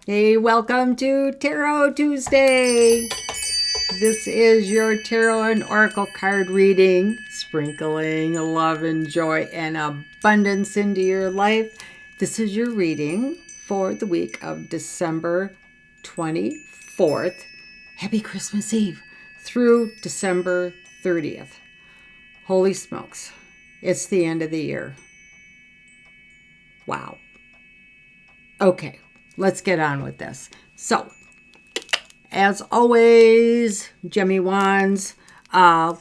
Hey, welcome to Tarot Tuesday. This is your tarot and oracle card reading, sprinkling love and joy and abundance into your life. This is your reading for the week of December 24th. Happy Christmas Eve through December 30th. Holy smokes, it's the end of the year. Wow. Okay, let's get on with this. So, as always, Gemmy Wands,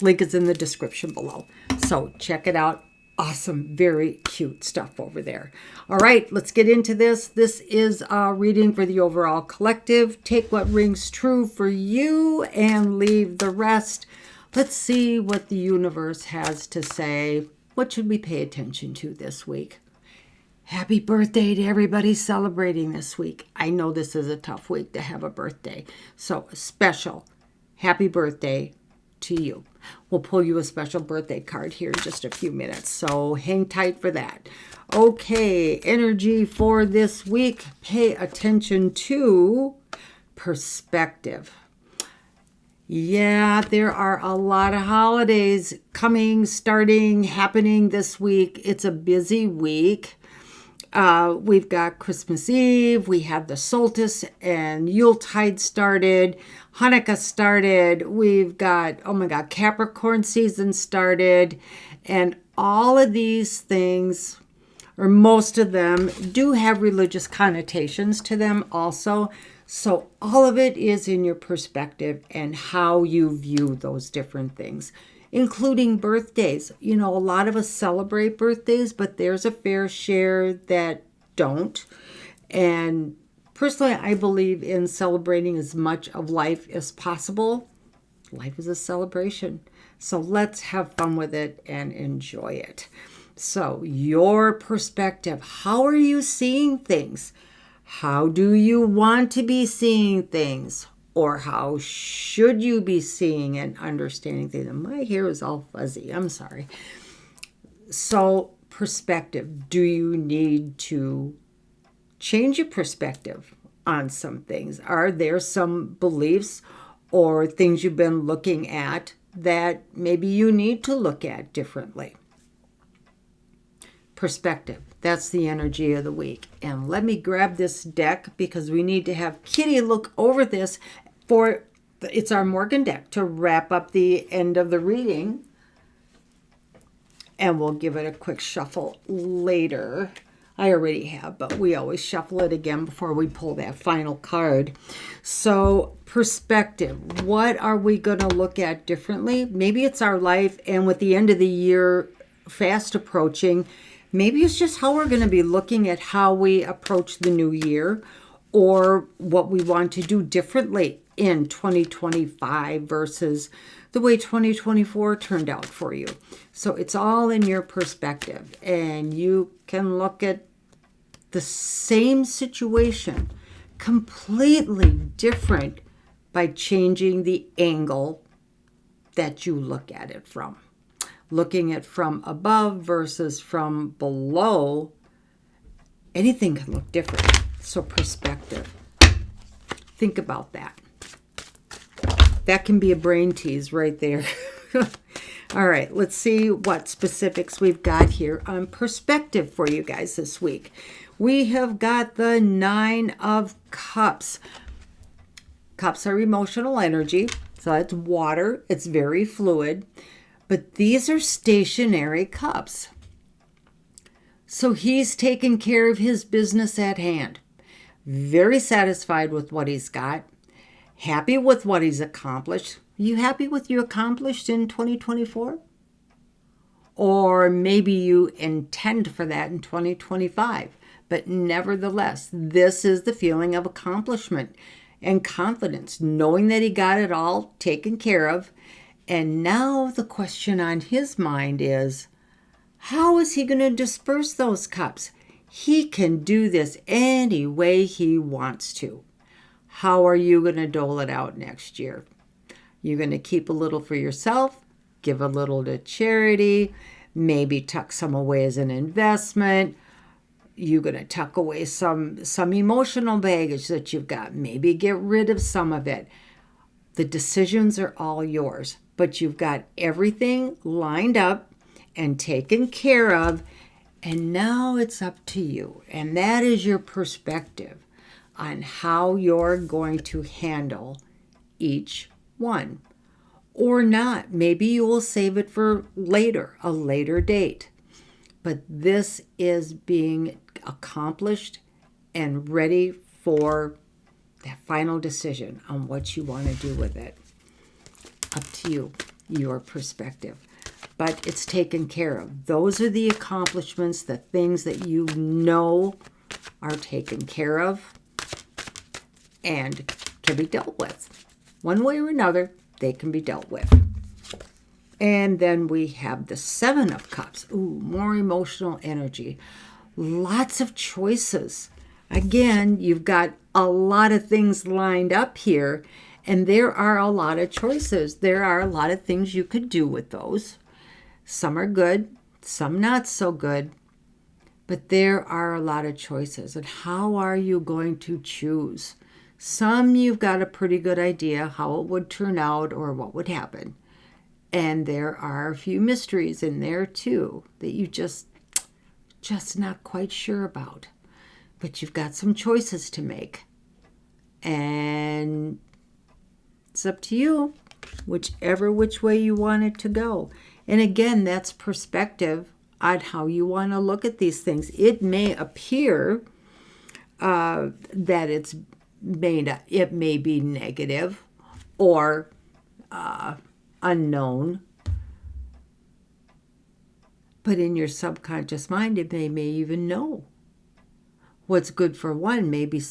link is in the description below. So check it out. Awesome, very cute stuff over there. All right, let's get into this. This is a reading for the overall collective. Take what rings true for you and leave the rest. Let's see what the universe has to say. What should we pay attention to this week? Happy birthday to everybody celebrating this week. I know this is a tough week to have a birthday. So a special happy birthday to you. We'll pull you a special birthday card here in just a few minutes. So hang tight for that. Okay, energy for this week. Pay attention to perspective. Yeah, there are a lot of holidays coming, starting, happening this week. It's a busy week. We've got Christmas Eve, we have the solstice and Yuletide started, Hanukkah started, we've got, oh my God, Capricorn season started, and all of these things, or most of them, do have religious connotations to them also. So all of it is in your perspective and how you view those different things, including birthdays. You know, a lot of us celebrate birthdays, but there's a fair share that don't. And personally, I believe in celebrating as much of life as possible. Life is a celebration. So let's have fun with it and enjoy it. So, your perspective. How are you seeing things? How do you want to be seeing things? Or how should you be seeing and understanding things? And my hair is all fuzzy. I'm sorry. So, perspective. Do you need to change your perspective on some things? Are there some beliefs or things you've been looking at that maybe you need to look at differently? Perspective. That's the energy of the week. And let me grab this deck because we need to have Kitty look over this for, it's our Morgan deck to wrap up the end of the reading. And we'll give it a quick shuffle later. I already have, but we always shuffle it again before we pull that final card. So, perspective. What are we going to look at differently? Maybe it's our life, and with the end of the year fast approaching, maybe it's just how we're going to be looking at how we approach the new year or what we want to do differently in 2025 versus the way 2024 turned out for you. So it's all in your perspective, and you can look at the same situation completely different by changing the angle that you look at it from. Looking at from above versus from below, anything can look different. So perspective. Think about that. That can be a brain tease right there. All right, let's see what specifics we've got here on perspective for you guys this week. We have got the 9 of Cups. Cups are emotional energy, so it's water. It's very fluid. But these are stationary cups. So he's taken care of his business at hand. Very satisfied with what he's got. Happy with what he's accomplished. Are you happy with what you accomplished in 2024? Or maybe you intend for that in 2025. But nevertheless, this is the feeling of accomplishment and confidence, knowing that he got it all taken care of. And now the question on his mind is, how is he going to disperse those cups? He can do this any way he wants to. How are you going to dole it out next year? You're going to keep a little for yourself, give a little to charity, maybe tuck some away as an investment. You're going to tuck away some emotional baggage that you've got. Maybe get rid of some of it. The decisions are all yours, but you've got everything lined up and taken care of, and now it's up to you. And that is your perspective on how you're going to handle each one. Or not. Maybe you will save it for later, a later date. But this is being accomplished and ready for that final decision on what you want to do with it. Up to you, your perspective. But it's taken care of. Those are the accomplishments, the things that you know are taken care of and can be dealt with. One way or another, they can be dealt with. And then we have the Seven of Cups. Ooh, more emotional energy. Lots of choices. Again, you've got a lot of things lined up here, and there are a lot of choices. There are a lot of things you could do with those. Some are good, some not so good, but there are a lot of choices. And how are you going to choose? Some you've got a pretty good idea how it would turn out or what would happen. And there are a few mysteries in there too that you just not quite sure about. But you've got some choices to make. And it's up to you, which way you want it to go. And again, that's perspective on how you want to look at these things. It may appear that it may be negative or unknown, but in your subconscious mind, it may even know. What's good for one may be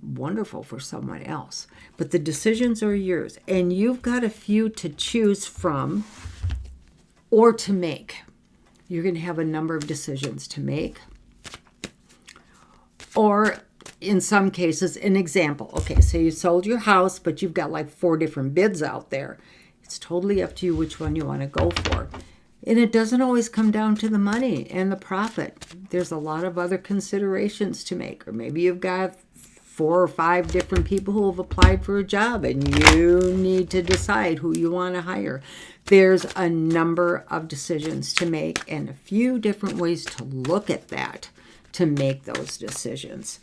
wonderful for someone else. But the decisions are yours. And you've got a few to choose from or to make. You're going to have a number of decisions to make. Or in some cases, an example. Okay, so you sold your house, but you've got like 4 different bids out there. It's totally up to you which one you want to go for. And it doesn't always come down to the money and the profit. There's a lot of other considerations to make. Or maybe you've got 4 or 5 different people who have applied for a job and you need to decide who you want to hire. There's a number of decisions to make and a few different ways to look at that to make those decisions.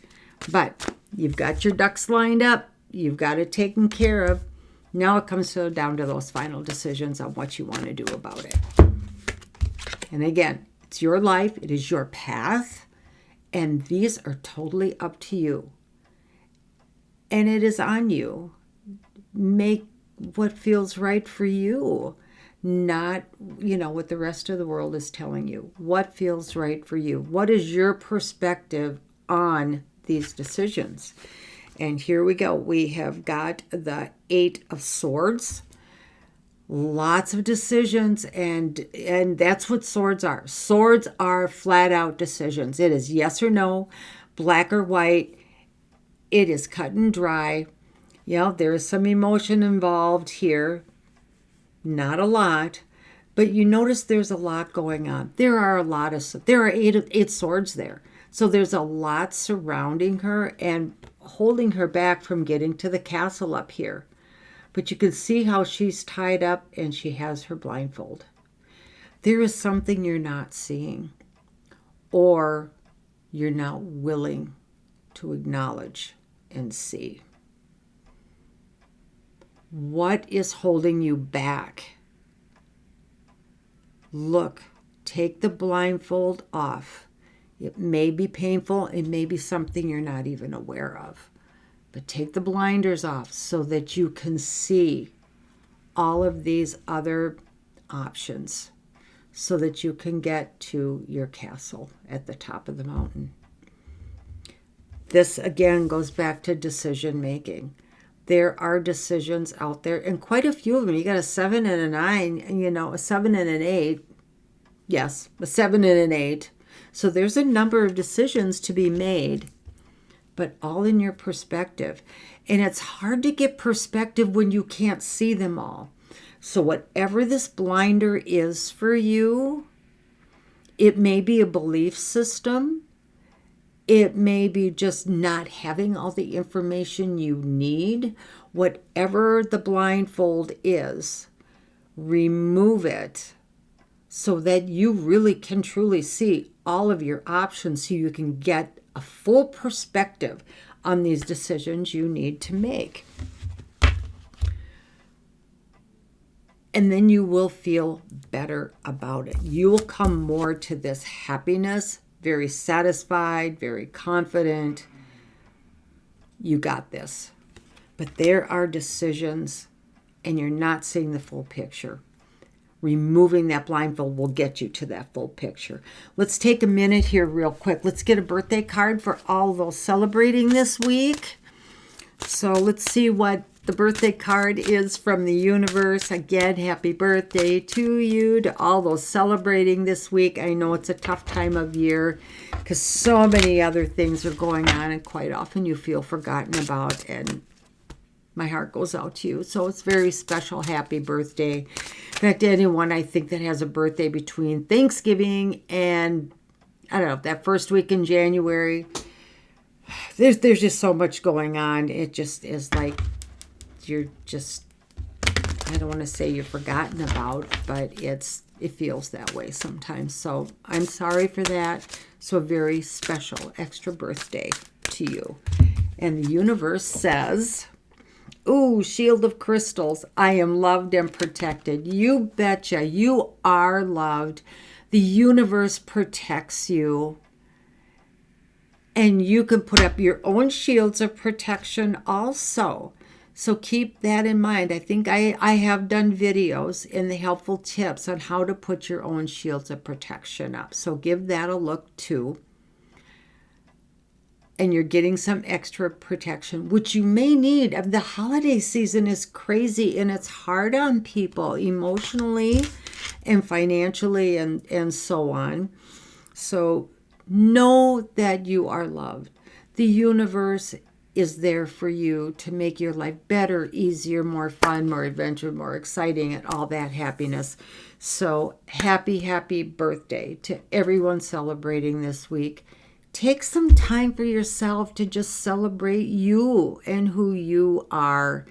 But you've got your ducks lined up. You've got it taken care of. Now it comes down to those final decisions on what you want to do about it. And again, it's your life. It is your path. And these are totally up to you. And it is on you. Make what feels right for you. Not, what the rest of the world is telling you. What feels right for you? What is your perspective on these decisions? And here we go. We have got the 8 of Swords. Lots of decisions, and that's what swords are. Swords are flat out decisions. It is yes or no, black or white. It is cut and dry. There is some emotion involved here. Not a lot, but you notice there's a lot going on. There are 8 swords there. So there's a lot surrounding her and holding her back from getting to the castle up here. But you can see how she's tied up and she has her blindfold. There is something you're not seeing or you're not willing to acknowledge and see. What is holding you back? Look, take the blindfold off. It may be painful. It may be something you're not even aware of. But take the blinders off so that you can see all of these other options so that you can get to your castle at the top of the mountain. This again goes back to decision making. There are decisions out there, and quite a few of them. You got a 7 and a 9, a 7 and an 8. Yes, a 7 and an 8. So there's a number of decisions to be made, but all in your perspective. And it's hard to get perspective when you can't see them all. So whatever this blinder is for you, it may be a belief system. It may be just not having all the information you need. Whatever the blindfold is, remove it so that you really can truly see all of your options so you can get a full perspective on these decisions you need to make. And then you will feel better about it. You will come more to this happiness, very satisfied, very confident. You got this. But there are decisions, and you're not seeing the full picture. Removing that blindfold will get you to that full picture. Let's take a minute here real quick. Let's get a birthday card for all those celebrating this week. So let's see what the birthday card is from the universe. Again, happy birthday to you, to all those celebrating this week. I know it's a tough time of year because so many other things are going on, and quite often you feel forgotten about, and my heart goes out to you. So it's very special. Happy birthday. In fact, anyone I think that has a birthday between Thanksgiving and, I don't know, that first week in January, there's just so much going on. It just is like you're just, I don't want to say you're forgotten about, but it feels that way sometimes. So I'm sorry for that. So a very special extra birthday to you. And the universe says, ooh, shield of crystals. I am loved and protected. You betcha. You are loved. The universe protects you. And you can put up your own shields of protection also. So keep that in mind. I think I have done videos in the helpful tips on how to put your own shields of protection up. So give that a look too. And you're getting some extra protection, which you may need. The holiday season is crazy, and it's hard on people emotionally and financially and so on. So know that you are loved. The universe is there for you to make your life better, easier, more fun, more adventure, more exciting, and all that happiness. So happy, happy birthday to everyone celebrating this week. Take some time for yourself to just celebrate you and who you are,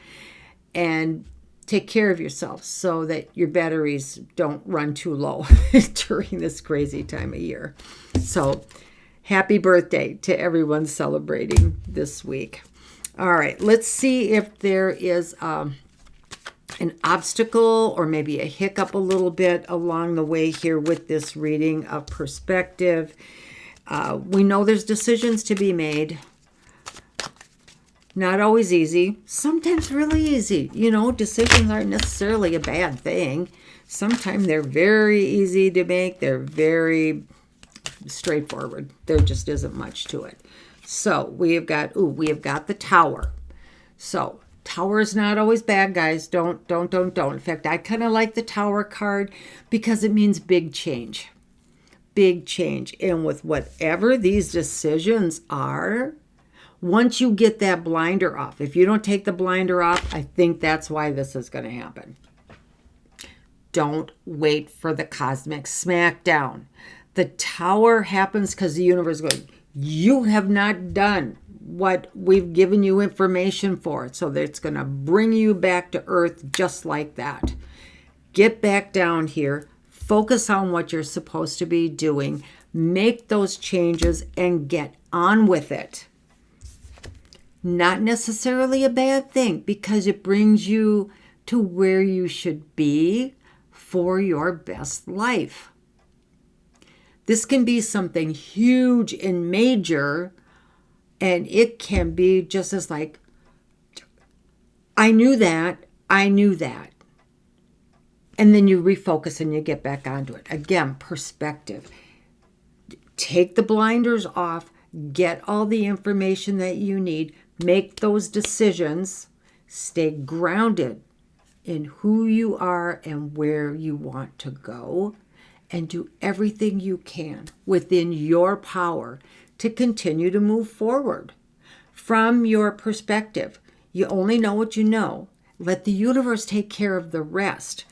and take care of yourself so that your batteries don't run too low during this crazy time of year. So happy birthday to everyone celebrating this week. All right, let's see if there is an obstacle or maybe a hiccup a little bit along the way here with this reading of perspective. We know there's decisions to be made. Not always easy. Sometimes really easy. You know, decisions aren't necessarily a bad thing. Sometimes they're very easy to make. They're very straightforward. There just isn't much to it. So we have got the Tower. So Tower is not always bad, guys. Don't. In fact, I kind of like the Tower card because it means big change. Big change. And with whatever these decisions are, once you get that blinder off, if you don't take the blinder off, I think that's why this is going to happen. Don't wait for the cosmic smackdown. The Tower happens because the universe goes, you have not done what we've given you information for. So it's going to bring you back to earth just like that. Get back down here. Focus on what you're supposed to be doing. Make those changes and get on with it. Not necessarily a bad thing because it brings you to where you should be for your best life. This can be something huge and major, and it can be just as like, I knew that. And then you refocus and you get back onto it. Again, perspective. Take the blinders off, get all the information that you need, make those decisions, stay grounded in who you are and where you want to go, and do everything you can within your power to continue to move forward. From your perspective, you only know what you know. Let the universe take care of the rest.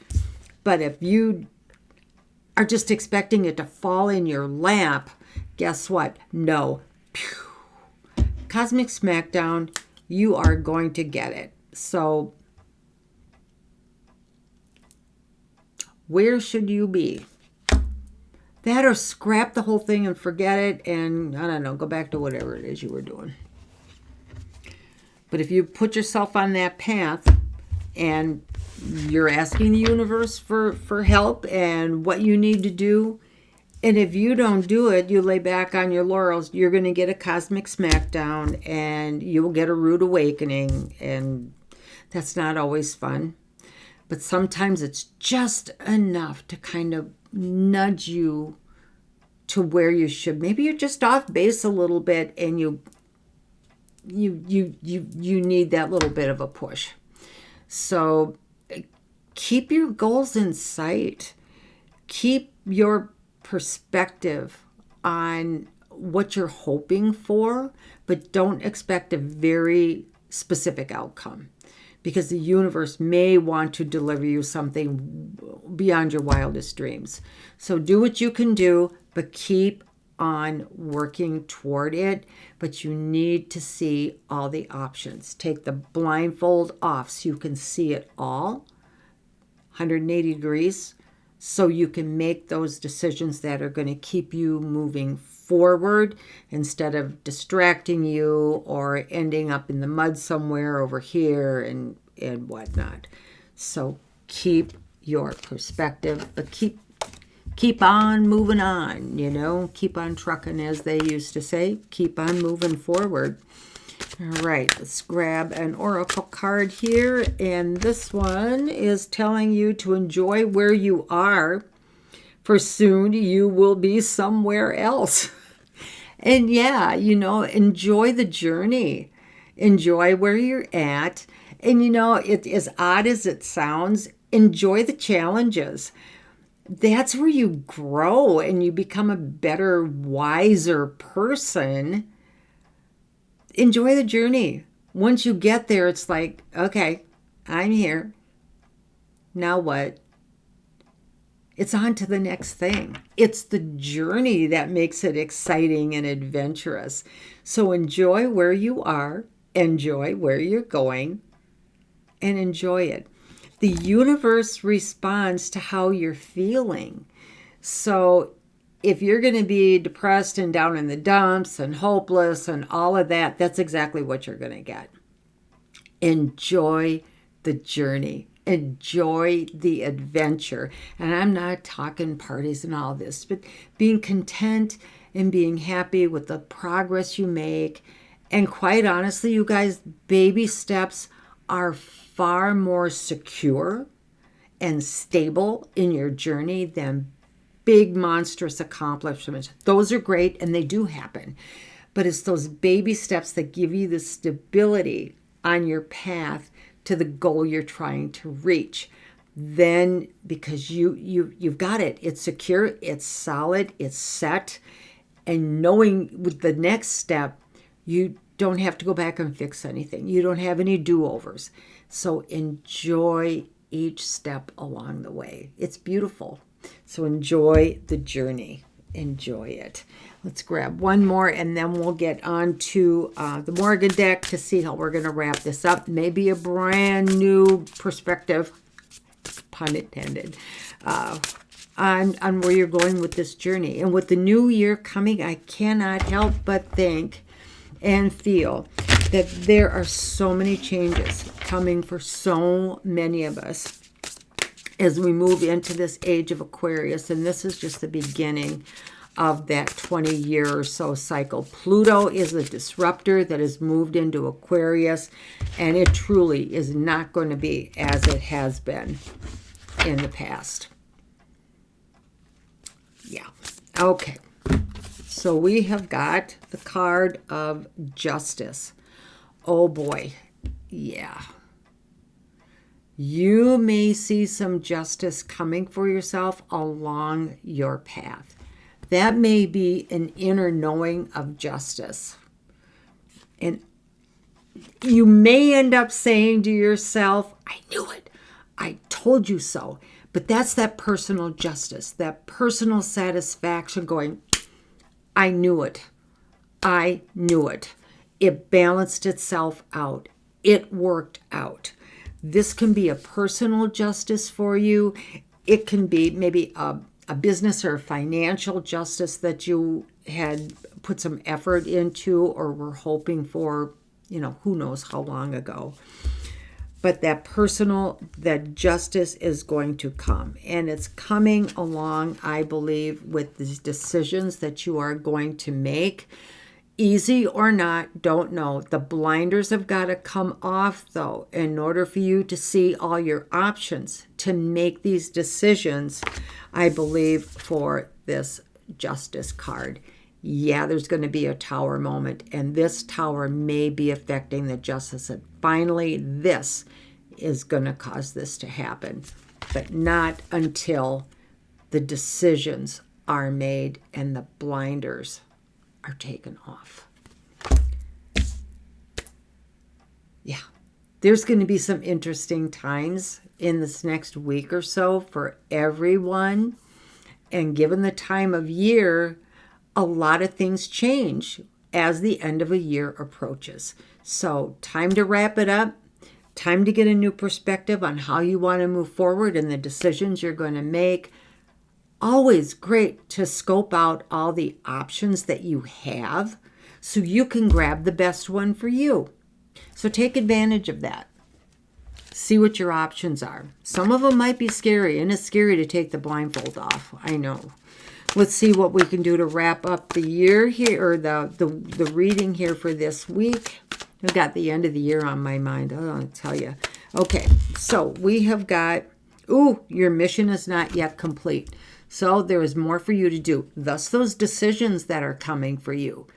But if you are just expecting it to fall in your lap, guess what? No. Cosmic smackdown, you are going to get it. So where should you be? That or scrap the whole thing and forget it and, I don't know, go back to whatever it is you were doing. But if you put yourself on that path and you're asking the universe for help and what you need to do, and if you don't do it, you lay back on your laurels, you're going to get a cosmic smackdown and you will get a rude awakening, and that's not always fun. But sometimes it's just enough to kind of nudge you to where you should. Maybe you're just off base a little bit and you need that little bit of a push. So keep your goals in sight. Keep your perspective on what you're hoping for, but don't expect a very specific outcome, because the universe may want to deliver you something beyond your wildest dreams. So do what you can do, but keep on working toward it. But you need to see all the options. Take the blindfold off so you can see it all, 180 degrees, so you can make those decisions that are going to keep you moving forward instead of distracting you or ending up in the mud somewhere over here and whatnot. So keep your perspective, but keep on moving on, keep on trucking, as they used to say. Keep on moving forward. All right, let's grab an oracle card here, and this one is telling you to enjoy where you are, for soon you will be somewhere else. And yeah, enjoy the journey. Enjoy where you're at. And it, as odd as it sounds, enjoy the challenges. That's where you grow and you become a better, wiser person. Enjoy the journey. Once you get there, it's like, okay, I'm here. Now what? It's on to the next thing. It's the journey that makes it exciting and adventurous. So enjoy where you are, enjoy where you're going, and enjoy it. The universe responds to how you're feeling. So if you're going to be depressed and down in the dumps and hopeless and all of that, that's exactly what you're going to get. Enjoy the journey. Enjoy the adventure. And I'm not talking parties and all this, but being content and being happy with the progress you make. And quite honestly, you guys, baby steps are far more secure and stable in your journey than big monstrous accomplishments. Those are great and they do happen, but it's those baby steps that give you the stability on your path to the goal you're trying to reach. Then, because you've got it, it's secure, it's solid, it's set, and knowing with the next step, you don't have to go back and fix anything. You don't have any do-overs. So enjoy each step along the way. It's beautiful. So enjoy the journey. Enjoy it. Let's grab one more and then we'll get on to the Morgan deck to see how we're going to wrap this up. Maybe a brand new perspective, pun intended, on where you're going with this journey. And with the new year coming, I cannot help but think and feel that there are so many changes coming for so many of us as we move into this age of Aquarius. And this is just the beginning of that 20-year or so cycle. Pluto is a disruptor that has moved into Aquarius, and it truly is not going to be as it has been in the past. Yeah. Okay. So we have got the card of Justice. Oh boy. Yeah. You may see some justice coming for yourself along your path. That may be an inner knowing of justice. And you may end up saying to yourself, I knew it. I told you so. But that's that personal justice, that personal satisfaction going, I knew it. I knew it. It balanced itself out. It worked out. This can be a personal justice for you. It can be maybe a business or financial justice that you had put some effort into or were hoping for, who knows how long ago. But that justice is going to come. And it's coming along, I believe, with these decisions that you are going to make. Easy or not, don't know. The blinders have got to come off, though, in order for you to see all your options to make these decisions, I believe, for this justice card. Yeah, there's going to be a tower moment, and this tower may be affecting the justice. And finally, this is going to cause this to happen, but not until the decisions are made and the blinders are taken off. Yeah, there's going to be some interesting times in this next week or so for everyone. And given the time of year, a lot of things change as the end of a year approaches. So time to wrap it up. Time to get a new perspective on how you want to move forward and the decisions you're going to make. Always great to scope out all the options that you have so you can grab the best one for you. So take advantage of that. See what your options are. Some of them might be scary, and it's scary to take the blindfold off. I know. Let's see what we can do to wrap up the year here, or the reading here for this week. I've got the end of the year on my mind. I'll tell you. Okay, so we have got, your mission is not yet complete. So there is more for you to do. Thus, those decisions that are coming for you.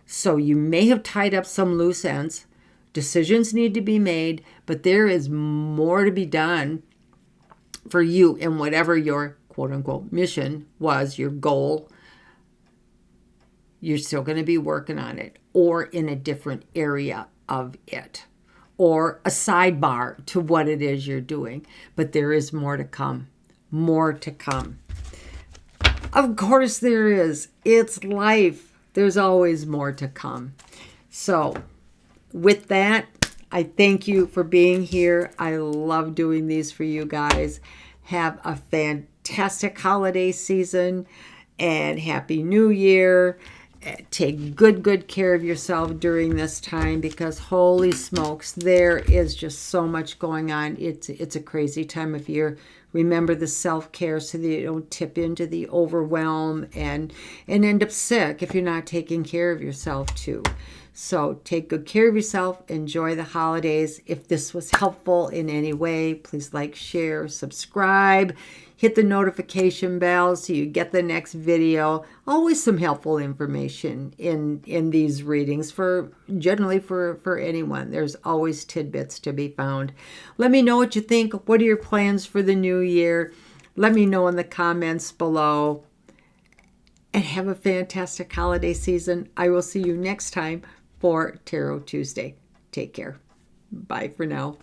So you may have tied up some loose ends. Decisions need to be made, but there is more to be done for you in whatever your quote-unquote mission was, your goal. You're still going to be working on it, or in a different area of it, or a sidebar to what it is you're doing. But there is more to come. More to come. Of course there is. It's life. There's always more to come. So with that, I thank you for being here. I love doing these for you guys. Have a fantastic holiday season and Happy New Year. Take good care of yourself during this time, because holy smokes, there is just so much going on. It's a crazy time of year. Remember the self-care so that you don't tip into the overwhelm and end up sick if you're not taking care of yourself too. So take good care of yourself. Enjoy the holidays. If this was helpful in any way, please like, share, subscribe. Hit the notification bell so you get the next video. Always some helpful information in these readings, generally for anyone. There's always tidbits to be found. Let me know what you think. What are your plans for the new year? Let me know in the comments below. And have a fantastic holiday season. I will see you next time for Tarot Tuesday. Take care. Bye for now.